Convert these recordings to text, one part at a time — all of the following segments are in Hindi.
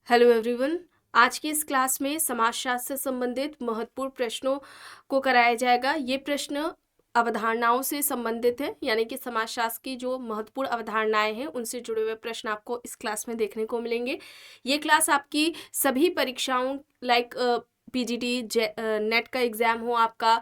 Hello everyone. आज की इस क्लास में समाजशास्त्र से संबंधित महत्वपूर्ण प्रश्नों को कराया जाएगा। ये प्रश्न अवधारणाओं से संबंधित है, यानी कि समाजशास्त्र की जो महत्वपूर्ण अवधारणाएं हैं उनसे जुड़े हुए प्रश्न आपको इस क्लास में देखने को मिलेंगे। ये क्लास आपकी सभी परीक्षाओं लाइक पीजीटी नेट का एग्ज़ाम हो, आपका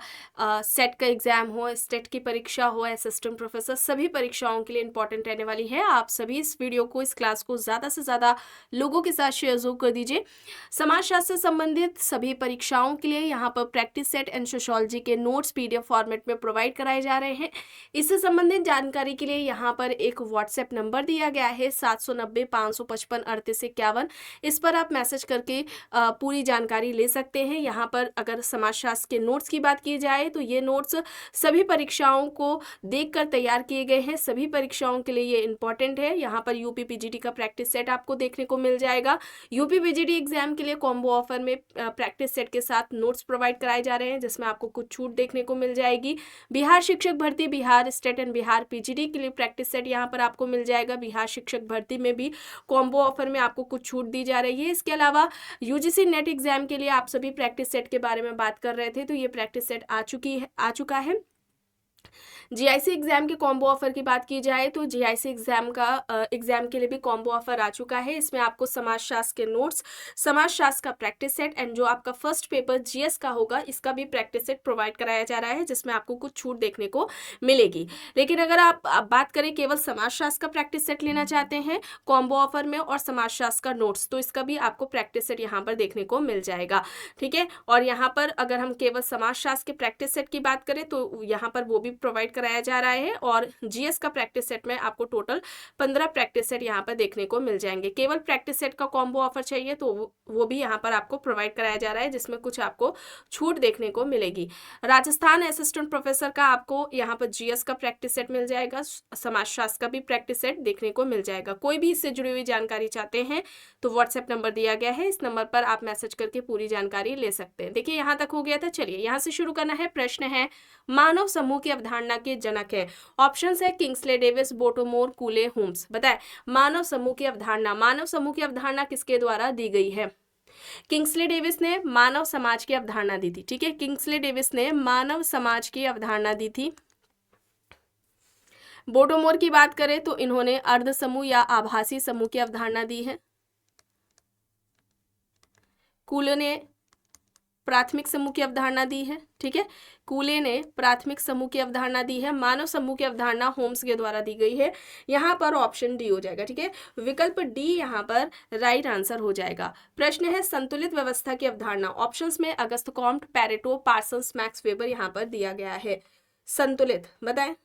सेट का एग्ज़ाम हो, स्टेट की परीक्षा हो, असिस्टेंट प्रोफेसर, सभी परीक्षाओं के लिए इंपॉर्टेंट रहने वाली है। आप सभी इस वीडियो को, इस क्लास को ज़्यादा से ज़्यादा लोगों के साथ शेयर जरूर कर दीजिए। समाजशास्त्र से संबंधित सभी परीक्षाओं के लिए यहाँ पर प्रैक्टिस सेट एंड सोशियोलॉजी के नोट्स पीडीएफ फॉर्मेट में प्रोवाइड कराए जा रहे हैं। इससे संबंधित जानकारी के लिए यहाँ पर एक व्हाट्सएप नंबर दिया गया है 790-555-3851। इस पर आप मैसेज करके पूरी जानकारी ले सकते हैं। यहाँ पर अगर समाजशास्त्र के नोट्स की बात की जाए तो ये नोट्स सभी परीक्षाओं को देखकर तैयार किए गए हैं। सभी परीक्षाओं के लिए ये इंपॉर्टेंट है। यहाँ पर यूपी पीजीटी का प्रैक्टिस सेट आपको देखने को मिल जाएगा। यूपी पीजीटी एग्जाम के लिए कॉम्बो ऑफर में प्रैक्टिस सेट के साथ नोट्स प्रोवाइड कराए जा रहे हैं, जिसमें आपको कुछ छूट देखने को मिल जाएगी। बिहार शिक्षक भर्ती, Bihar state and Bihar PGT के लिए प्रैक्टिस सेट यहाँ पर आपको मिल जाएगा। बिहार शिक्षक भर्ती में भी कॉम्बो ऑफर में आपको कुछ छूट दी जा रही है। इसके अलावा यूजीसी नेट एग्जाम के लिए आप सभी प्रैक्टिस सेट के बारे में बात कर रहे थे, तो ये प्रैक्टिस सेट आ चुका है। जीआईसी एग्जाम के कॉम्बो ऑफर की बात की जाए तो जीआईसी एग्जाम के लिए भी कॉम्बो ऑफर आ चुका है। इसमें आपको समाजशास्त्र के नोट्स, समाजशास्त्र का प्रैक्टिस सेट एंड जो आपका फर्स्ट पेपर जीएस का होगा, इसका भी प्रैक्टिस सेट प्रोवाइड कराया जा रहा है, जिसमें आपको कुछ छूट देखने को मिलेगी। लेकिन अगर आप बात करें केवल समाजशास्त्र का प्रैक्टिस सेट लेना चाहते हैं कॉम्बो ऑफर में और समाजशास्त्र का नोट्स, तो इसका भी आपको प्रैक्टिस सेट यहाँ पर देखने को मिल जाएगा। ठीक है, और यहाँ पर अगर हम केवल समाजशास्त्र के प्रैक्टिस सेट की बात करें तो यहाँ पर वो भी प्रोवाइड कराया जा रहा है। और जीएस का प्रैक्टिस सेट में आपको टोटल 15 प्रैक्टिस सेट यहाँ पर देखने को मिल जाएंगे। केवल प्रैक्टिस सेट का कॉम्बो ऑफर चाहिए तो वो भी यहाँ पर आपको प्रोवाइड कराया जा रहा है, जिसमें कुछ आपको छूट देखने को मिलेगी। राजस्थान असिस्टेंट प्रोफेसर का आपको यहाँ पर जीएस का प्रैक्टिस सेट मिल जाएगा, समाजशास्त्र का भी प्रैक्टिस सेट देखने को मिल जाएगा। कोई भी इससे जुड़ी हुई जानकारी चाहते हैं तो व्हाट्सएप नंबर दिया गया है, इस नंबर पर आप मैसेज करके पूरी जानकारी ले सकते हैं। देखिए यहाँ तक हो गया था। चलिए यहाँ से शुरू करना है। प्रश्न है, मानव समूह की अवधारणा के जनक है। ऑप्शंस है किंग्सले डेविस, बोटोमोर, कूले, होम्स। बताएं मानव समूह की अवधारणा। मानव समूह की अवधारणा किसके द्वारा दी गई है? किंग्सले डेविस ने मानव समाज की अवधारणा दी थी। ठीक है, किंग्सले डेविस ने मानव समाज की अवधारणा दी थी। बोटोमोर की बात करें तो इन्होंने अर्ध समूह या आभासी समूह की अवधारणा दी है। कूले ने प्राथमिक समूह की अवधारणा दी है। ठीक है, कूले ने प्राथमिक समूह की अवधारणा दी है। मानव समूह की अवधारणा होम्स के द्वारा दी गई है। यहाँ पर ऑप्शन डी हो जाएगा। ठीक है, विकल्प डी यहाँ पर राइट आंसर हो जाएगा। प्रश्न है, संतुलित व्यवस्था की अवधारणा। ऑप्शंस में Auguste Comte, Pareto, Parsons, Max Weber यहाँ पर दिया गया है। संतुलित बताएं,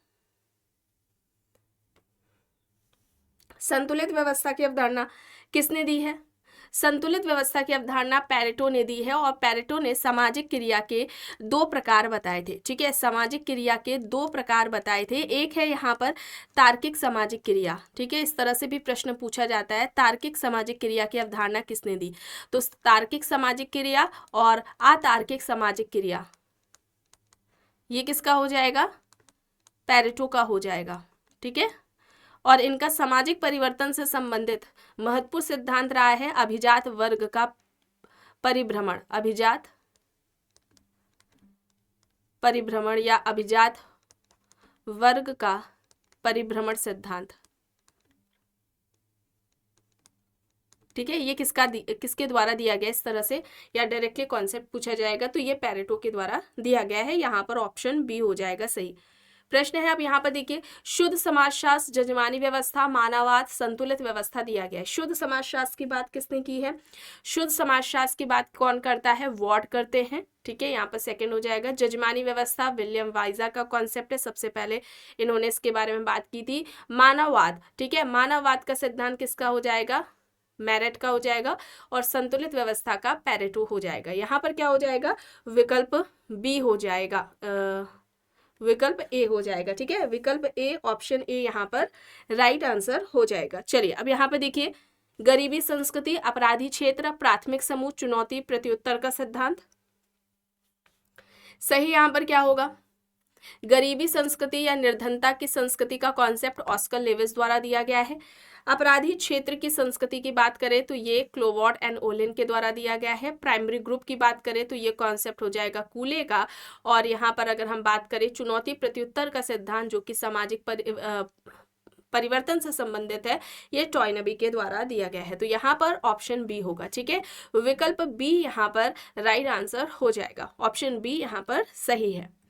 संतुलित व्यवस्था की अवधारणा किसने दी है? संतुलित व्यवस्था की अवधारणा पैरेटो ने दी है। और पैरेटो ने सामाजिक क्रिया के 2 प्रकार बताए थे। ठीक है, सामाजिक क्रिया के 2 प्रकार बताए थे। एक है यहाँ पर तार्किक सामाजिक क्रिया। ठीक है, इस तरह से भी प्रश्न पूछा जाता है, तार्किक सामाजिक क्रिया की अवधारणा किसने दी? तो तार्किक सामाजिक क्रिया और अतार्किक सामाजिक क्रिया, ये किसका हो जाएगा? पैरेटो का हो जाएगा। ठीक है, और इनका सामाजिक परिवर्तन से संबंधित महत्वपूर्ण सिद्धांत रहा है अभिजात वर्ग का परिभ्रमण। अभिजात परिभ्रमण या अभिजात वर्ग का परिभ्रमण सिद्धांत। ठीक है, ये किसके द्वारा दिया गया इस तरह से, या डायरेक्टली कॉन्सेप्ट पूछा जाएगा तो ये पैरेटो के द्वारा दिया गया है। यहाँ पर ऑप्शन बी हो जाएगा सही। प्रश्न है, अब यहाँ पर देखिए, शुद्ध समाजशास्त्र, जजमानी व्यवस्था, मानववाद, संतुलित व्यवस्था दिया गया है। शुद्ध समाजशास्त्र की बात किसने की है? शुद्ध समाजशास्त्र की बात कौन करता है? वॉर्ड करते हैं। ठीक है, यहाँ पर सेकंड हो जाएगा। जजमानी व्यवस्था विलियम वाइजा का कॉन्सेप्ट है, सबसे पहले इन्होंने इसके बारे में बात की थी। मानववाद, ठीक है, मानववाद का सिद्धांत किसका हो जाएगा? मैरेट का हो जाएगा। और संतुलित व्यवस्था का पैरेटो हो जाएगा। यहाँ पर क्या हो जाएगा? विकल्प बी हो जाएगा, विकल्प ए हो जाएगा। ठीक है, विकल्प ए, ऑप्शन ए यहाँ पर राइट आंसर हो जाएगा। चलिए अब यहाँ पर देखिए, गरीबी संस्कृति, अपराधी क्षेत्र, प्राथमिक समूह, चुनौती, प्रत्युत्तर का सिद्धांत। सही यहाँ पर क्या होगा? गरीबी संस्कृति या निर्धनता की संस्कृति का कॉन्सेप्ट ऑस्कर लेविस द्वारा दिया गया है। अपराधी क्षेत्र की संस्कृति की बात करें तो ये क्लोवॉट एंड ओलिन के द्वारा दिया गया है। प्राइमरी ग्रुप की बात करें तो ये कॉन्सेप्ट हो जाएगा कूले का। और यहाँ पर अगर हम बात करें चुनौती प्रत्युत्तर का सिद्धांत जो कि सामाजिक परिवर्तन से संबंधित है, ये टॉयनबी के द्वारा दिया गया है। तो यहाँ पर ऑप्शन बी होगा। ठीक है, विकल्प बी यहाँ पर राइट आंसर हो जाएगा। ऑप्शन बी यहाँ पर सही है।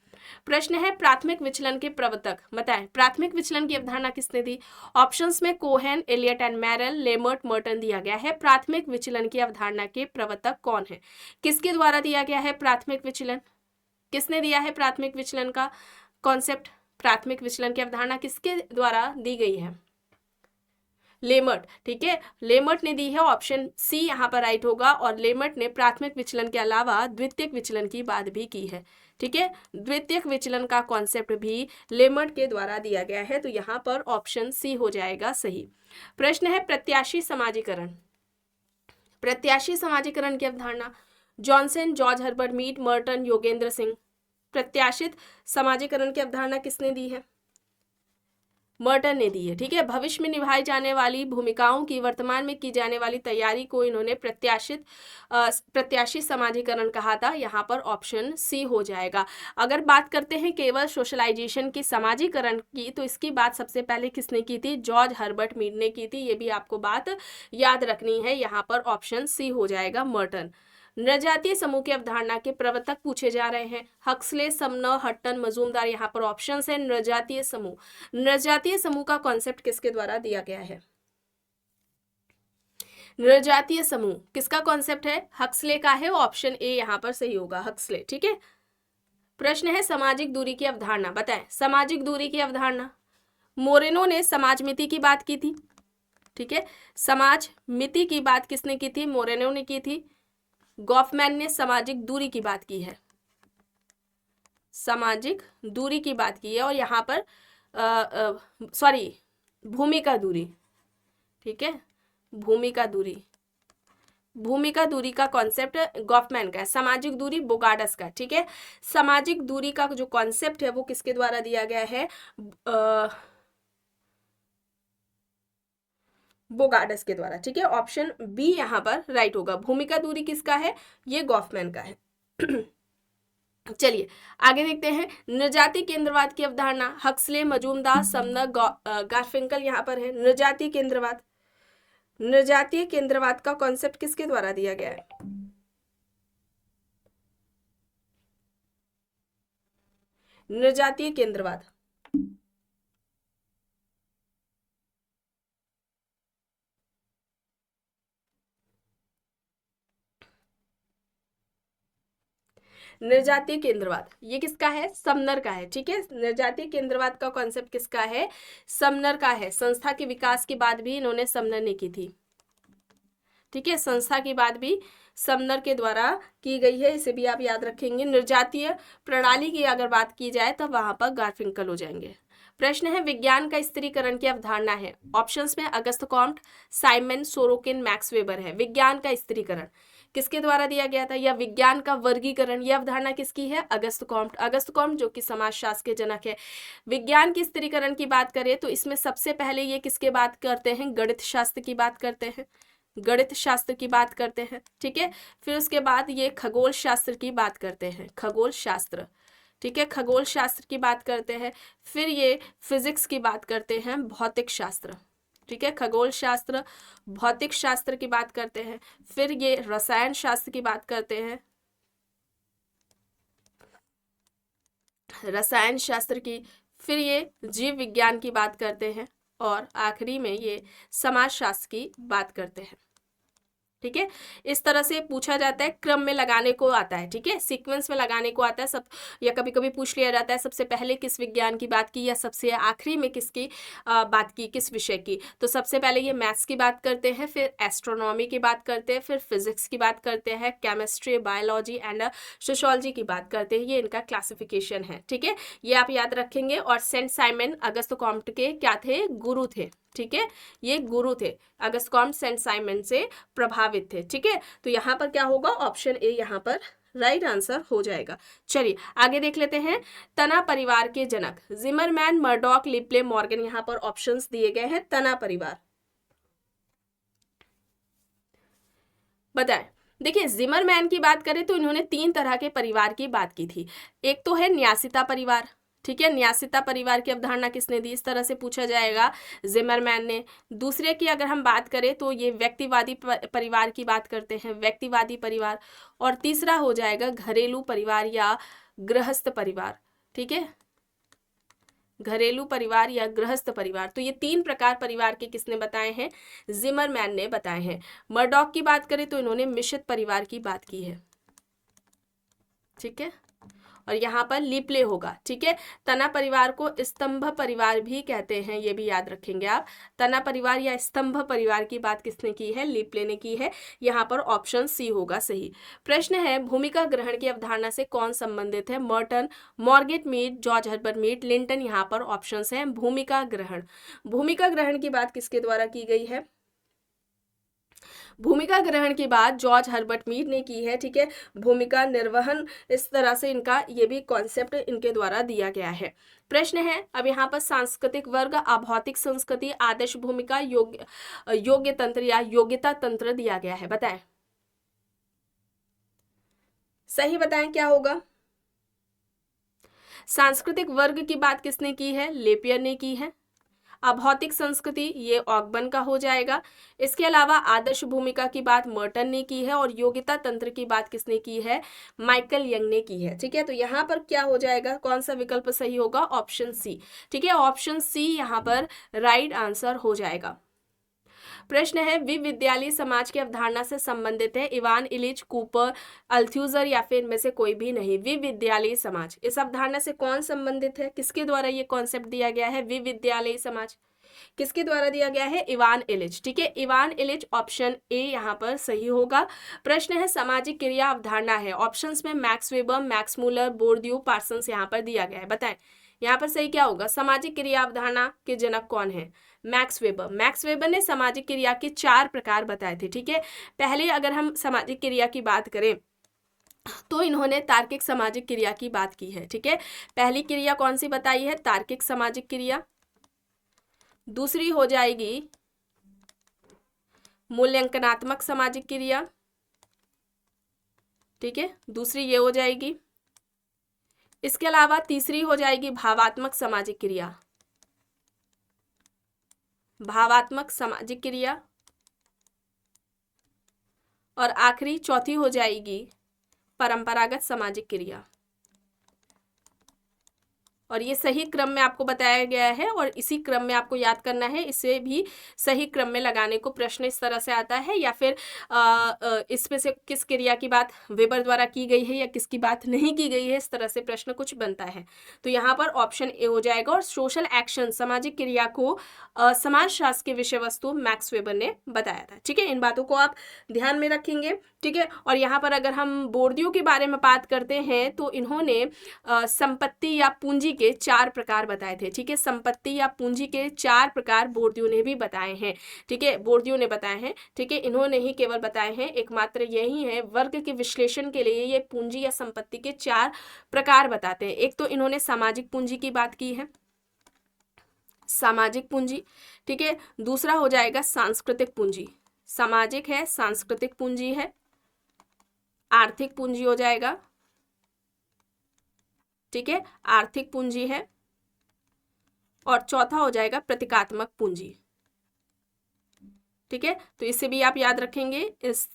प्रश्न है प्राथमिक विचलन के प्रवर्तक बताएं। प्राथमिक विचलन की अवधारणा किसने दी? ऑप्शंस में कोहेन, एलियट एंड मैरल, लेमर्ट, मर्टन दिया गया है। प्राथमिक विचलन की अवधारणा के प्रवर्तक कौन है? किसके द्वारा दिया गया है प्राथमिक विचलन? किसने दिया है प्राथमिक विचलन का कॉन्सेप्ट? प्राथमिक विचलन की अवधारणा किसके द्वारा दी गई है? लेमर्ट। ठीक है, लेमर्ट ने दी है। ऑप्शन सी यहाँ पर राइट होगा। और लेमर्ट ने प्राथमिक विचलन के अलावा द्वितीयक विचलन की बात भी की है। ठीक है, द्वितीयक विचलन का कॉन्सेप्ट भी लेमर्ट के द्वारा दिया गया है। तो यहाँ पर ऑप्शन सी हो जाएगा सही। प्रश्न है प्रत्याशी समाजीकरण। प्रत्याशी समाजीकरण की अवधारणा Johnson, George Herbert Mead, Merton, Yogendra Singh. प्रत्याशित समाजीकरण की अवधारणा किसने दी है? मर्टन ने दी है। ठीक है, भविष्य में निभाई जाने वाली भूमिकाओं की वर्तमान में की जाने वाली तैयारी को इन्होंने प्रत्याशी समाजीकरण कहा था। यहाँ पर ऑप्शन सी हो जाएगा। अगर बात करते हैं केवल सोशलाइजेशन की समाजीकरण की तो इसकी बात सबसे पहले किसने की थी? जॉर्ज हर्बर्ट मीड ने की थी। ये भी आपको बात याद रखनी है। यहाँ पर ऑप्शन सी हो जाएगा मर्टन। नृजातीय समूह की अवधारणा के प्रवर्तक पूछे जा रहे हैं। Huxley, Sumner, Hutton, Majumdar. यहाँ पर ऑप्शंस है नृजातीय समूह। नृजातीय समूह का कॉन्सेप्ट किसके द्वारा दिया गया है? नृजातीय समूह किसका कॉन्सेप्ट है? हक्सले का है। ऑप्शन ए यहाँ पर सही होगा, हक्सले। ठीक है, प्रश्न है सामाजिक दूरी की अवधारणा बताएं। सामाजिक दूरी की अवधारणा मोरेनो ने समाज मिति की बात की थी। ठीक है, समाज मिति की बात किसने की थी? मोरेनो ने की थी। गॉफमैन ने सामाजिक दूरी की बात की है। सामाजिक दूरी की बात की है। और यहाँ पर भूमिका दूरी। ठीक है, भूमिका दूरी। भूमिका दूरी का कॉन्सेप्ट गॉफमैन का है। सामाजिक दूरी बोगार्डस का। ठीक है, सामाजिक दूरी का जो कॉन्सेप्ट है वो किसके द्वारा दिया गया है? बोगार्डस के द्वारा। ठीक है, ऑप्शन बी यहाँ पर राइट होगा। भूमिका दूरी किसका है? ये गॉफमैन का है। चलिए आगे देखते हैं। नृजातीय केंद्रवाद की अवधारणा हक्सले, मजूमदार, समनर, गारफिंकल यहाँ पर है। नृजातीय केंद्रवाद। नृजातीय केंद्रवाद का कॉन्सेप्ट किसके द्वारा दिया गया है? नृजातीय केंद्रवाद। नृजातीय केंद्रवाद ये किसका है? समनर का है। ठीक है, नृजातीय केंद्रवाद का कॉन्सेप्ट किसका है? समनर का है। संस्था के विकास की बात भी इन्होंने समनर ने की थी। ठीक है, संस्था की बात भी समनर के द्वारा की गई है। इसे भी आप याद रखेंगे। नृजातीय प्रणाली की अगर बात की जाए तो वहां पर गारफिंकल हो जाएंगे। प्रश्न है विज्ञान का स्त्रीकरण की अवधारणा है। ऑप्शंस में Auguste Comte, Simon, Sorokin, Max Weber है। विज्ञान का स्त्रीकरण किसके द्वारा दिया गया था? या विज्ञान का वर्गीकरण यह अवधारणा किसकी है? Auguste Comte. अगस्त कॉम्ट जो कि समाजशास्त्र के जनक है। विज्ञान की स्त्रीकरण की बात करें तो इसमें सबसे पहले ये किसके बात करते हैं? गणित शास्त्र की बात करते हैं। गणित शास्त्र की बात करते हैं। ठीक है, फिर उसके बाद ये खगोल शास्त्र की बात करते हैं। खगोल शास्त्र। ठीक है, खगोल शास्त्र की बात करते हैं। फिर ये फिजिक्स की बात करते हैं। भौतिक शास्त्र। ठीक है, खगोल शास्त्र, भौतिक शास्त्र की बात करते हैं। फिर ये रसायन शास्त्र की बात करते हैं। रसायन शास्त्र की। फिर ये जीव विज्ञान की बात करते हैं। और आखिरी में ये समाजशास्त्र की बात करते हैं। ठीक है, इस तरह से पूछा जाता है। क्रम में लगाने को आता है। ठीक है, सीक्वेंस में लगाने को आता है सब। या कभी कभी पूछ लिया जाता है सबसे पहले किस विज्ञान की बात की या सबसे आखिरी में किसकी बात की, किस विषय की। तो सबसे पहले ये मैथ्स की बात करते हैं, फिर एस्ट्रोनॉमी की बात करते हैं, फिर फिजिक्स की बात करते हैं, केमिस्ट्री, बायोलॉजी एंड सोशियोलॉजी की बात करते हैं। ये इनका क्लासिफिकेशन है। ठीक है, ये आप याद रखेंगे। और सेंट साइमन अगस्त कॉम्ट के क्या थे? गुरु थे। ठीक है, ये गुरु थे। अगस्त कॉम्ट सेंट साइमन से प्रभावित थे। ठीक है, तो यहाँ पर क्या होगा? ऑप्शन ए यहाँ पर राइट आंसर हो जाएगा। चलिए आगे देख लेते हैं। तना परिवार के जनक जिमरमैन, मर्डॉक, लिप्ले, मॉर्गन। यहाँ पर ऑप्शंस दिए गए हैं। तना परिवार। बताएं। देखिए, जिमरमैन की बात करें तो इन्होंने 3 तरह के परिवार की बात की थी। एक तो है न्यासिता परिवार, ठीक है, न्यासिता परिवार की अवधारणा किसने दी, इस तरह से पूछा जाएगा, जिमरमैन ने। दूसरे की अगर हम बात करें तो ये व्यक्तिवादी परिवार की बात करते हैं, व्यक्तिवादी परिवार। और तीसरा हो जाएगा घरेलू परिवार या गृहस्थ परिवार, ठीक है, घरेलू परिवार या गृहस्थ परिवार। तो ये 3 प्रकार परिवार के किसने बताए हैं, जिमरमैन ने बताए हैं। मर्डॉक की बात करें तो इन्होंने मिश्रित परिवार की बात की है, ठीक है, और यहाँ पर लिपले होगा, ठीक है। तना परिवार को स्तंभ परिवार भी कहते हैं, ये भी याद रखेंगे आप। तना परिवार या स्तंभ परिवार की बात किसने की है, लिपले ने की है। यहाँ पर ऑप्शन सी होगा सही। प्रश्न है, भूमिका ग्रहण की अवधारणा से कौन संबंधित है, Merton, Margaret Mead, George Herbert Mead, Linton. यहाँ पर ऑप्शन है भूमिका ग्रहण। भूमिका ग्रहण की बात किसके द्वारा की गई है, भूमिका ग्रहण की बात जॉर्ज हर्बर्ट मीड ने की है, ठीक है। भूमिका निर्वहन, इस तरह से इनका ये भी कॉन्सेप्ट इनके द्वारा दिया गया है। प्रश्न है अब यहाँ पर सांस्कृतिक वर्ग, अभौतिक संस्कृति, आदर्श भूमिका, योग्य तंत्र या योग्यता तंत्र दिया गया है, बताएं। सही बताएं क्या होगा। सांस्कृतिक वर्ग की बात किसने की है, लेपियर ने की है। अभौतिक संस्कृति ये ऑगबन का हो जाएगा। इसके अलावा आदर्श भूमिका की बात मर्टन ने की है और योग्यता तंत्र की बात किसने की है, माइकल यंग ने की है, ठीक है। तो यहाँ पर क्या हो जाएगा, कौन सा विकल्प सही होगा, ऑप्शन सी, ठीक है, ऑप्शन सी यहाँ पर राइट आंसर हो जाएगा। प्रश्न है, विविद्यालय समाज की अवधारणा से संबंधित है इवान इलिच, कूपर, अल्थ्यूजर या फिर इनमें से कोई भी नहीं। विविद्यालय समाज, इस अवधारणा से कौन संबंधित है, किसके द्वारा ये कॉन्सेप्ट दिया गया है, विविद्यालय समाज किसके द्वारा दिया गया है, इवान इलिच, ठीक है, इवान इलिच, ऑप्शन ए यहाँ पर सही होगा। प्रश्न है, सामाजिक क्रिया अवधारणा है, ऑप्शंस में Max Weber, Max Muller, Bourdieu, Parsons यहाँ पर दिया गया है, बताएं यहाँ पर सही क्या होगा। सामाजिक क्रिया अवधारणा के जनक कौन है, मैक्स वेबर। मैक्स वेबर ने सामाजिक क्रिया के 4 प्रकार बताए थे, ठीक है। पहले अगर हम सामाजिक क्रिया की बात करें तो इन्होंने तार्किक सामाजिक क्रिया की बात की है, ठीक है। पहली क्रिया कौन सी बताई है, तार्किक सामाजिक क्रिया। दूसरी हो जाएगी मूल्यांकनात्मक सामाजिक क्रिया, ठीक है, दूसरी ये हो जाएगी। इसके अलावा तीसरी हो जाएगी भावात्मक सामाजिक क्रिया, भावात्मक सामाजिक क्रिया। और आखिरी चौथी हो जाएगी परंपरागत सामाजिक क्रिया। और ये सही क्रम में आपको बताया गया है और इसी क्रम में आपको याद करना है। इसे भी सही क्रम में लगाने को प्रश्न इस तरह से आता है, या फिर इसमें से किस क्रिया की बात वेबर द्वारा की गई है या किसकी बात नहीं की गई है, इस तरह से प्रश्न कुछ बनता है। तो यहाँ पर ऑप्शन ए हो जाएगा। और सोशल एक्शन, सामाजिक क्रिया को समाजशास्त्र की विषय वस्तु मैक्स वेबर ने बताया था, ठीक है। इन बातों को आप ध्यान में रखेंगे, ठीक है। और यहाँ पर अगर हम बोर्डियू के बारे में बात करते हैं तो इन्होंने संपत्ति या पूंजी के 4 प्रकार बताए थे, ठीक है। संपत्ति या पूंजी के 4 प्रकार बोर्डियू ने भी बताए हैं, ठीक है, बोर्डियू ने बताए हैं, ठीक है। इन्होंने ही केवल बताए हैं, एकमात्र यही है वर्ग के विश्लेषण के लिए ये पूंजी या संपत्ति के 4 प्रकार बताते हैं। एक तो इन्होंने सामाजिक पूंजी की बात की है, सामाजिक पूंजी, ठीक है। दूसरा हो जाएगा सांस्कृतिक पूंजी, सामाजिक है, सांस्कृतिक पूंजी है, आर्थिक पूंजी हो जाएगा, ठीक है, आर्थिक पूंजी है। और चौथा हो जाएगा प्रतीकात्मक पूंजी, ठीक है। तो इसे भी आप याद रखेंगे, इस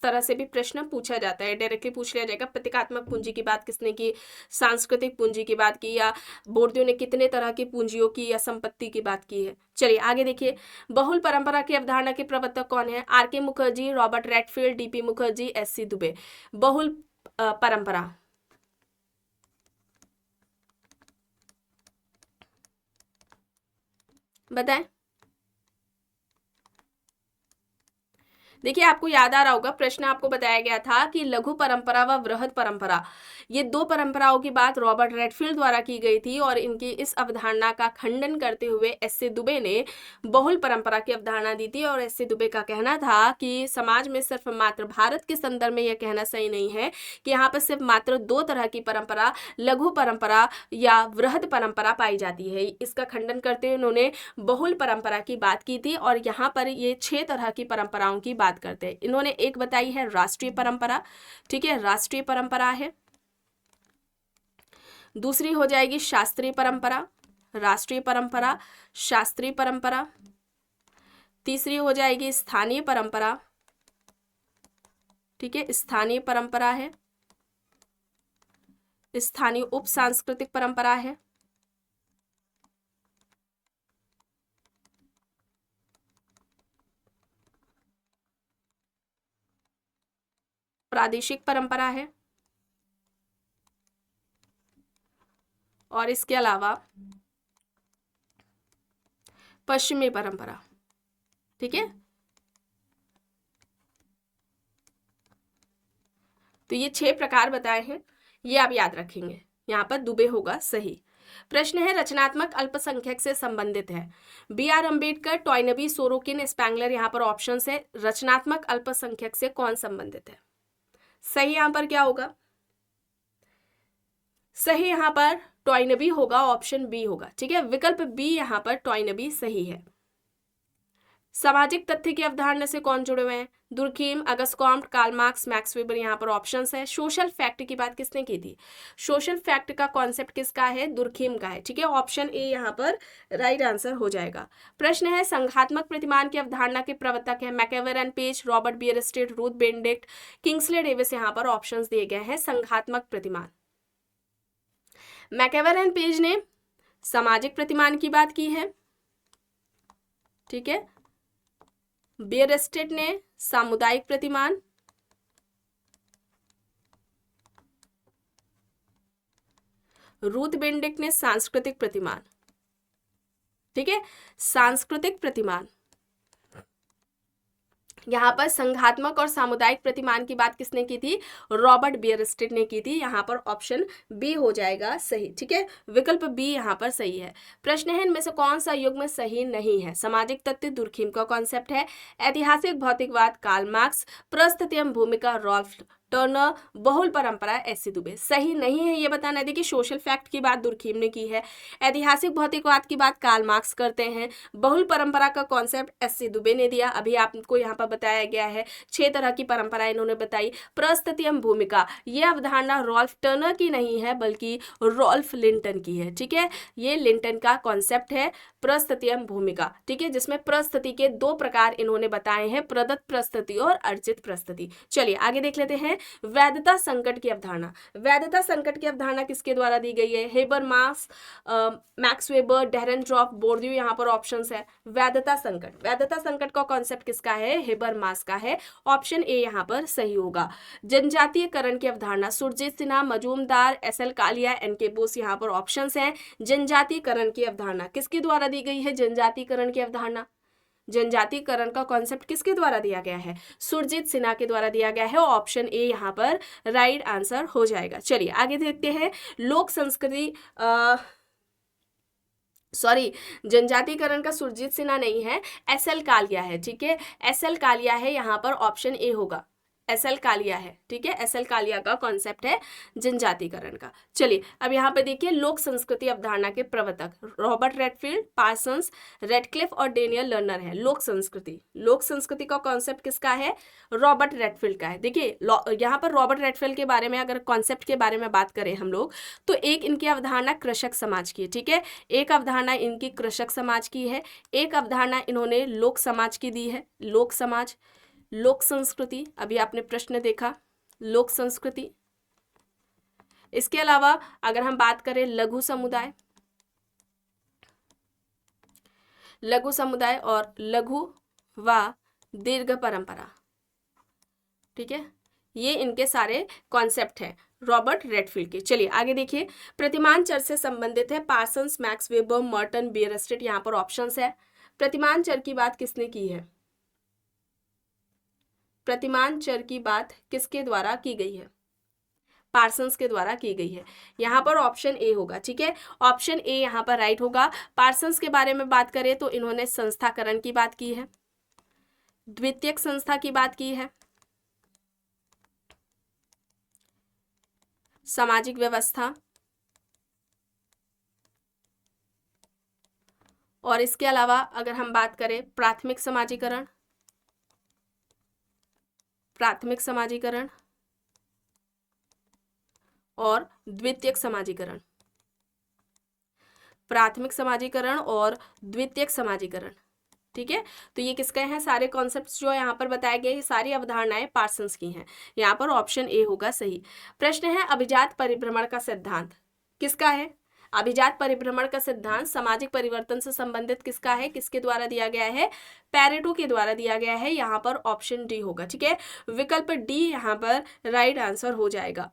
तरह से भी प्रश्न पूछा जाता है, डायरेक्टली पूछ लिया जाएगा। प्रतीकात्मक पूंजी की बात किसने की, सांस्कृतिक पूंजी की बात की, या बोर्डियू ने कितने तरह की पूंजियों की या संपत्ति की बात की है। चलिए आगे देखिए, बहुल परंपरा की अवधारणा के प्रवर्तक कौन है, R K. Mukherjee, Robert Redfield, D P. Mukherjee, S C. Dube. बहुल परंपरा, बताएं। देखिए आपको याद आ रहा होगा, प्रश्न आपको बताया गया था कि लघु परंपरा व वृहद परंपरा, ये 2 परंपराओं की बात रॉबर्ट रेडफील्ड द्वारा की गई थी और इनकी इस अवधारणा का खंडन करते हुए एस.सी. दुबे ने बहुल परंपरा की अवधारणा दी थी। और एस.सी. दुबे का कहना था कि समाज में सिर्फ मात्र भारत के संदर्भ में यह कहना सही नहीं है कि यहाँ पर सिर्फ मात्र 2 तरह की परंपरा, लघु परंपरा या वृहद परंपरा पाई जाती है। इसका खंडन करते हुए उन्होंने बहुल परंपरा की बात की थी और यहाँ पर ये 6 तरह की परंपराओं की बात बात करते हैं। इन्होंने एक बताई है राष्ट्रीय परंपरा, ठीक है, राष्ट्रीय परंपरा है। दूसरी हो जाएगी शास्त्रीय परंपरा, राष्ट्रीय परंपरा, शास्त्रीय परंपरा। तीसरी हो जाएगी स्थानीय परंपरा, ठीक है, स्थानीय परंपरा है। स्थानीय उप सांस्कृतिक परंपरा है। प्रादेशिक परंपरा है। और इसके अलावा पश्चिमी परंपरा, ठीक है। तो ये 6 प्रकार बताए हैं, ये आप याद रखेंगे। यहाँ पर दुबे होगा सही। प्रश्न है रचनात्मक अल्पसंख्यक से संबंधित है। B R Ambedkar, Toynbee, Sorokin, Spengler, यहाँ पर ऑप्शन है। रचनात्मक अल्पसंख्यक से कौन संबंधित है? सही यहाँ पर क्या होगा? सही यहाँ पर टॉयनबी होगा, ऑप्शन बी होगा, ठीक है। विकल्प बी यहाँ पर टॉयनबी सही है। सामाजिक तथ्य की अवधारणा से कौन जुड़े हुए हैं? Durkheim, Auguste Comte, Karl Marx, Max Weber, यहाँ पर ऑप्शंस है। सोशल फैक्ट की बात किसने की थी? सोशल फैक्ट का कॉन्सेप्ट किसका है? दुर्खीम का है, ठीक है। ऑप्शन ए यहाँ पर राइट आंसर हो जाएगा। प्रश्न है संघात्मक प्रतिमान की अवधारणा के प्रवर्तक है MacIver and Page, Robert Bierstedt, Ruth Benedict, Kingsley Davis, यहाँ पर ऑप्शंस दिए गए हैं। संघात्मक प्रतिमान, मैकएवर एंड पेज ने सामाजिक प्रतिमान की बात की है, ठीक है। बियरस्टेड ने सामुदायिक प्रतिमान, रूथ बेनेडिक्ट ने सांस्कृतिक प्रतिमान, ठीक है, सांस्कृतिक प्रतिमान। यहाँ पर संघात्मक और सामुदायिक प्रतिमान की बात किसने की थी? रॉबर्ट बियरस्टेड ने की थी। यहाँ पर ऑप्शन बी हो जाएगा सही, ठीक है। विकल्प बी यहाँ पर सही है। प्रश्न है इनमें से कौन सा युग्म सही नहीं है? सामाजिक तथ्य दुर्खीम का कॉन्सेप्ट है, ऐतिहासिक भौतिकवाद कार्ल मार्क्स, प्रस्थिति एवं भूमिका रॉल्फ टर्नर, बहुल परंपरा एस सी दुबे। सही नहीं है ये बताना है। देखिए सोशल फैक्ट की बात दुर्खीम ने की है, ऐतिहासिक भौतिकवाद की बात कार्ल मार्क्स करते हैं, बहुल परंपरा का कॉन्सेप्ट एस सी दुबे ने दिया। अभी आपको यहाँ पर बताया गया है 6 तरह की परंपरा इन्होंने बताई। प्रस्थिति एवं भूमिका, ये अवधारणा रॉल्फ टर्नर की नहीं है बल्कि रॉल्फ लिंटन की है, ठीक है। ये लिंटन का कॉन्सेप्ट है प्रस्थिति एवं भूमिका, ठीक है, जिसमें प्रस्थिति के 2 प्रकार इन्होंने बताए हैं, प्रदत्त प्रस्थिति और अर्जित प्रस्थिति। चलिए आगे देख लेते हैं। वैधता संकट की अवधारणा, वैधता संकट की अवधारणा किसके द्वारा दी गई है? हेबरमास, मैक्स वेबर, डेरेनड्रॉफ, बोर्डियू, यहाँ पर ऑप्शंस है। वैधता संकट, वैधता संकट का कॉन्सेप्ट किसका है? हेबरमास का है। ऑप्शन ए यहाँ पर सही होगा। जनजातीयकरण की अवधारणा Surajit Sinha, Majumdar, S L Kalia, N K Bose, यहाँ पर ऑप्शंस हैं। जनजातीयकरण की अवधारणा किसके द्वारा दी गई है? जनजातीयकरण की अवधारणा, जनजातीयकरण का कॉन्सेप्ट किसके द्वारा दिया गया है? सुरजीत सिन्हा के द्वारा दिया गया है। ऑप्शन ए यहाँ पर राइट आंसर हो जाएगा। चलिए आगे देखते हैं। लोक संस्कृति जनजातीयकरण का सुरजीत सिन्हा नहीं है, एस एल कालिया है, ठीक है। एस एल कालिया है, यहाँ पर ऑप्शन ए होगा, एस एल कालिया है, ठीक है। एस एल कालिया का कॉन्सेप्ट है जनजातीकरण का। चलिए अब यहाँ पे देखिए लोक संस्कृति अवधारणा के प्रवर्तक रॉबर्ट रेडफील्ड, पार्सन्स, रेडक्लिफ और डेनियल लर्नर है। लोक संस्कृति, लोक संस्कृति का कॉन्सेप्ट किसका है? रॉबर्ट रेडफील्ड का है। देखिए यहाँ पर रॉबर्ट रेडफील्ड के बारे में अगर कॉन्सेप्ट के बारे में बात करें हम लोग, तो एक इनकी अवधारणा कृषक समाज की है, ठीक है। एक अवधारणा इनकी कृषक समाज की है, एक अवधारणा इन्होंने लोक समाज की दी है। लोक समाज, लोक संस्कृति, अभी आपने प्रश्न देखा लोक संस्कृति। इसके अलावा अगर हम बात करें लघु समुदाय, लघु समुदाय और लघु व दीर्घ परंपरा, ठीक है, ये इनके सारे कॉन्सेप्ट हैं रॉबर्ट रेडफील्ड के। चलिए आगे देखिए। प्रतिमान चर से संबंधित है Parsons, Max weber, Merton, Bierstedt, यहाँ पर ऑप्शंस है। प्रतिमान चर की बात किसने की है? प्रतिमान चर की बात किसके द्वारा की गई है? पार्सन्स के द्वारा की गई है। यहाँ पर ऑप्शन ए होगा, ठीक है। ऑप्शन ए यहाँ पर राइट होगा। पार्सन्स के बारे में बात करें तो इन्होंने संस्थाकरण की बात की है, द्वितीयक संस्था की बात की है, सामाजिक व्यवस्था, और इसके अलावा अगर हम बात करें प्राथमिक समाजीकरण, प्राथमिक समाजीकरण और द्वितीयक समाजीकरण, प्राथमिक समाजीकरण और द्वितीयक समाजीकरण। ठीक है, तो ये किसके हैं, सारे कॉन्सेप्ट्स जो यहाँ पर बताए गए, ये सारी अवधारणाएं पार्सन्स की हैं। यहाँ पर ऑप्शन ए होगा सही। प्रश्न है अभिजात परिभ्रमण का सिद्धांत किसका है? अभिजात परिभ्रमण का सिद्धांत सामाजिक परिवर्तन से संबंधित किसका है, किसके द्वारा दिया गया है? पैरेटो के द्वारा दिया गया है। यहाँ पर ऑप्शन डी होगा। ठीक है, विकल्प डी यहाँ पर राइट आंसर हो जाएगा।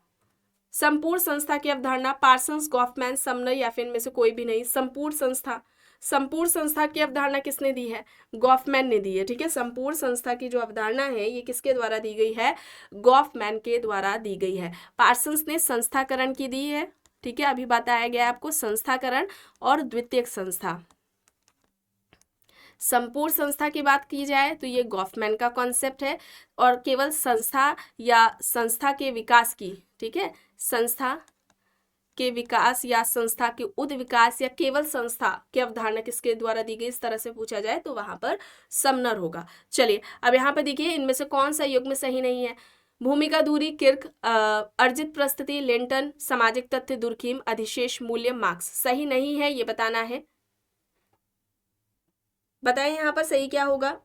संपूर्ण संस्था की अवधारणा पार्सन्स, गॉफमैन, समनर या फिर इनमें से कोई भी नहीं। संपूर्ण संस्था, संपूर्ण संस्था की अवधारणा किसने दी है? गॉफमैन ने दी है। ठीक है, संपूर्ण संस्था की जो अवधारणा है ये किसके द्वारा दी गई है? गॉफमैन के द्वारा दी गई है। पार्सन्स ने संस्थाकरण की दी है। ठीक है, अभी बताया गया आपको संस्थाकरण और द्वितीयक संस्था। संपूर्ण संस्था की बात की जाए तो ये गॉफमैन का कॉन्सेप्ट है और केवल संस्था या संस्था के विकास की, ठीक है, संस्था के विकास या संस्था के उद विकास या केवल संस्था की अवधारणा किसके द्वारा दी गई, इस तरह से पूछा जाए तो वहां पर समनर होगा। चलिए अब यहाँ पर देखिए इनमें से कौन सा युग्म सही नहीं है? भूमिका दूरी, किर्क, अर्जित प्रस्तुति, लेंटन, सामाजिक तथ्य, दुर्खीम, अधिशेष मूल्य, मार्क्स। सही नहीं है ये बताना है। बताएं यहाँ पर सही क्या होगा।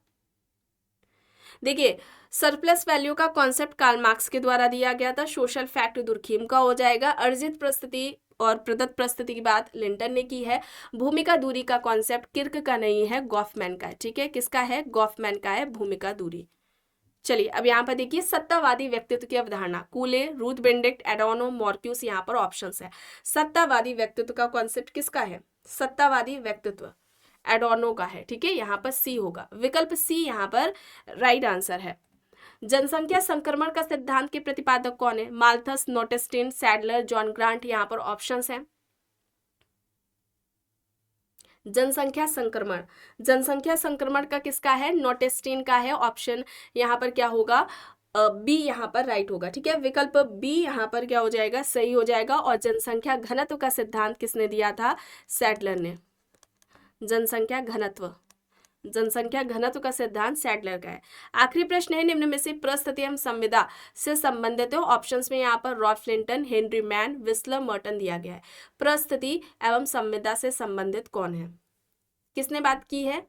देखिए सरप्लस वैल्यू का कॉन्सेप्ट कार्ल मार्क्स के द्वारा दिया गया था। सोशल फैक्ट दुर्खीम का हो जाएगा। अर्जित प्रस्तुति और प्रदत्त प्रस्तुति की बात लिंटन ने की है। भूमिका दूरी का कॉन्सेप्ट किर्क का नहीं है, गॉफमैन का है। ठीक है, किसका है? गॉफमैन का है भूमिका दूरी। चलिए अब यहाँ पर देखिए सत्तावादी व्यक्तित्व की अवधारणा, कूले, रूथ बेनेडिक्ट, एडोर्नो, मार्क्यूस, यहाँ पर ऑप्शंस है। सत्तावादी व्यक्तित्व का कॉन्सेप्ट किसका है? सत्तावादी व्यक्तित्व एडोर्नो का है। ठीक है, यहाँ पर सी होगा। विकल्प सी यहाँ पर राइट आंसर है। जनसंख्या संक्रमण का सिद्धांत के प्रतिपादक कौन है? Malthus, Notestein, Sadler, John Graunt. यहाँ पर ऑप्शंस हैं। जनसंख्या संक्रमण, जनसंख्या संक्रमण का किसका है? नोटेस्टिन का है। ऑप्शन यहाँ पर क्या होगा? बी यहाँ पर राइट होगा। ठीक है, विकल्प बी यहाँ पर क्या हो जाएगा? सही हो जाएगा। और जनसंख्या घनत्व का सिद्धांत किसने दिया था? सैडलर ने। जनसंख्या घनत्व, जनसंख्या घनत्व का सिद्धांत सैडलर का है। आखिरी प्रश्न है निम्न में से प्रस्तुति एवं संविदा से संबंधित हो। ऑप्शंस में यहाँ पर Ralph Linton, Henry Maine, Wissler, Merton दिया गया है। प्रस्तुति एवं संविदा से संबंधित कौन है? किसने बात की है?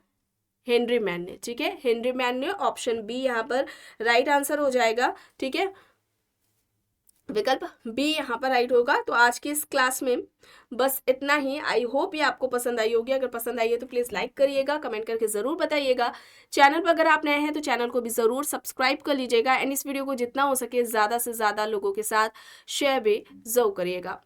हेनरी मैन ने। ठीक है, हेनरी मैन ने। ऑप्शन बी यहाँ पर राइट आंसर हो जाएगा। ठीक है, विकल्प बी यहाँ पर राइट होगा। तो आज की इस क्लास में बस इतना ही। आई होप ये आपको पसंद आई होगी। अगर पसंद आई है तो प्लीज़ लाइक करिएगा, कमेंट करके ज़रूर बताइएगा। चैनल पर अगर आप नए हैं तो चैनल को भी ज़रूर सब्सक्राइब कर लीजिएगा एंड इस वीडियो को जितना हो सके ज़्यादा से ज़्यादा लोगों के साथ शेयर भी ज़रूर करिएगा।